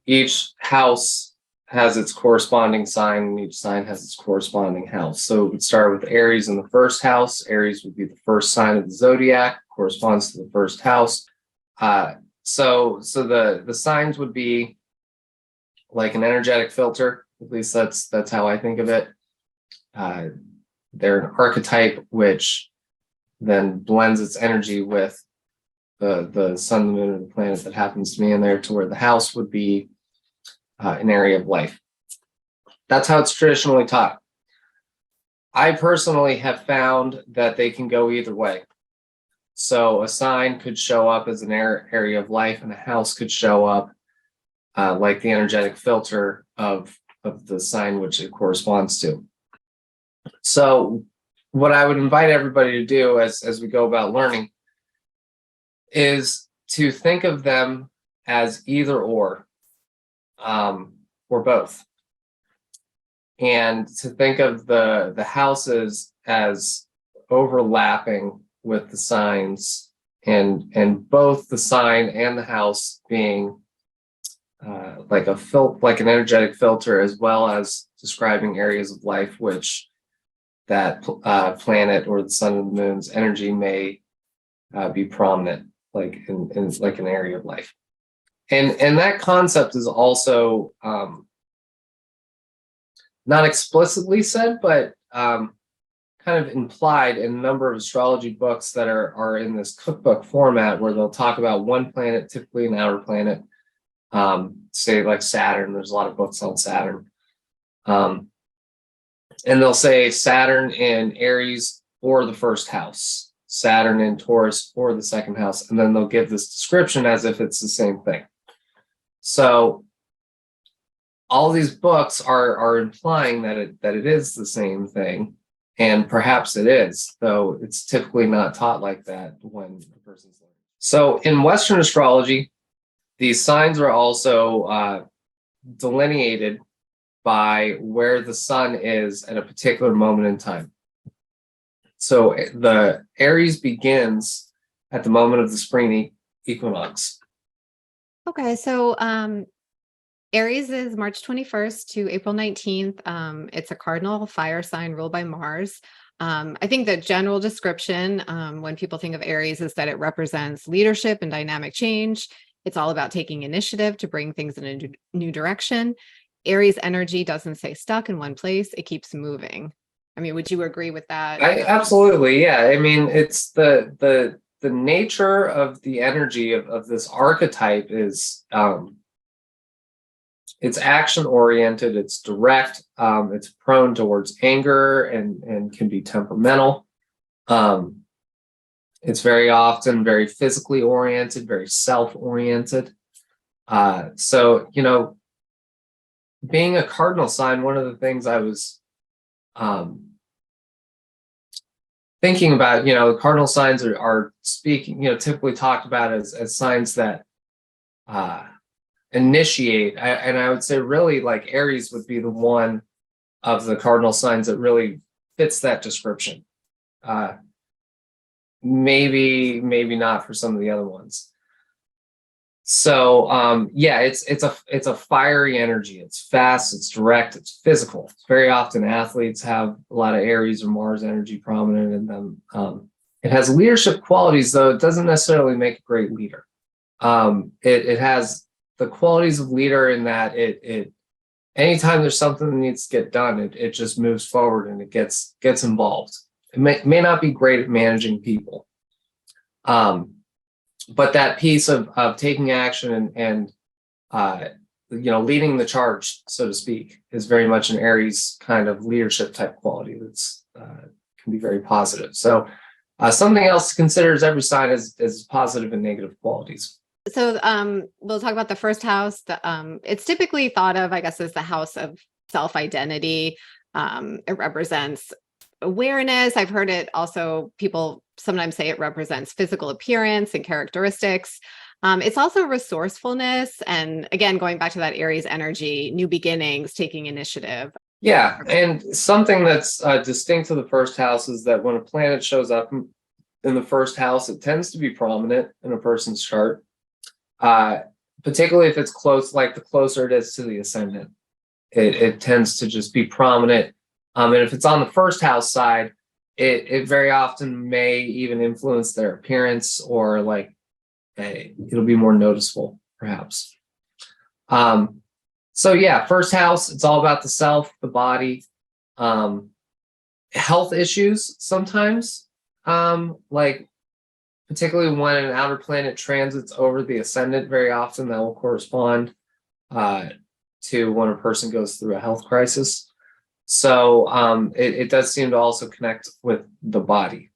each house has its corresponding sign, and each sign has its corresponding house. So it would start with Aries in the first house. Aries would be the first sign of the zodiac, corresponds to the first house. So the signs would be like an energetic filter. At least that's how I think of it. They're an archetype which then blends its energy with the sun, the moon, and the planet that happens to be in there, to where the house would be an area of life. That's how it's traditionally taught. I personally have found that they can go either way. So a sign could show up as an area of life, and a house could show up like the energetic filter of the sign which it corresponds to. So what I would invite everybody to do as we go about learning is to think of them as either or both. And to think of the houses as overlapping with the signs, and both the sign and the house being like an energetic filter, as well as describing areas of life which that planet or the sun and the moon's energy may be prominent, like in like an area of life. And that concept is also not explicitly said, but kind of implied in a number of astrology books that are in this cookbook format, where they'll talk about one planet, typically an outer planet, say like Saturn. There's a lot of books on Saturn. And they'll say Saturn in Aries or the first house, Saturn in Taurus or the second house, and then they'll give this description as if it's the same thing. So all these books are implying that it is the same thing, and perhaps it is, though it's typically not taught like that when a person's learning. So in Western astrology, these signs are also delineated by where the sun is at a particular moment in time. So the Aries begins at the moment of the spring equinox. Okay, so Aries is March 21st to April 19th. It's a cardinal fire sign ruled by Mars. I think the general description when people think of Aries is that it represents leadership and dynamic change. It's all about taking initiative to bring things in a new direction. Aries energy doesn't stay stuck in one place. It keeps moving. I mean, would you agree with that? Absolutely, yeah. I mean, it's the nature of the energy of this archetype is it's action oriented, it's direct, it's prone towards anger and can be temperamental. It's very often very physically oriented, very self-oriented. So, being a cardinal sign, one of the things I was thinking about, the cardinal signs are speaking, typically talked about as signs that initiate. And I would say really like Aries would be the one of the cardinal signs that really fits that description. Maybe not for some of the other ones. So it's a fiery energy. It's fast, it's direct, it's physical. Very often athletes have a lot of Aries or Mars energy prominent in them. It has leadership qualities, though it doesn't necessarily make a great leader. It has the qualities of leader in that it anytime there's something that needs to get done, it just moves forward and it gets involved. It may not be great at managing people. But that piece of taking action and leading the charge, so to speak, is very much an Aries kind of leadership type quality that's can be very positive. So something else to consider is every sign has positive and negative qualities. So we'll talk about the first house. It's typically thought of, I guess, as the house of self-identity. It represents awareness. I've heard it also, people sometimes say it represents physical appearance and characteristics. It's also resourcefulness. And again, going back to that Aries energy, new beginnings, taking initiative. Yeah. And something that's distinct to the first house is that when a planet shows up in the first house, it tends to be prominent in a person's chart. particularly if it's close, like the closer it is to the ascendant, it tends to just be prominent. And if it's on the first house side, it very often may even influence their appearance, or like it'll be more noticeable, perhaps. So yeah, first house, it's all about the self, the body, health issues sometimes, like particularly when an outer planet transits over the ascendant, very often that will correspond to when a person goes through a health crisis. So it does seem to also connect with the body.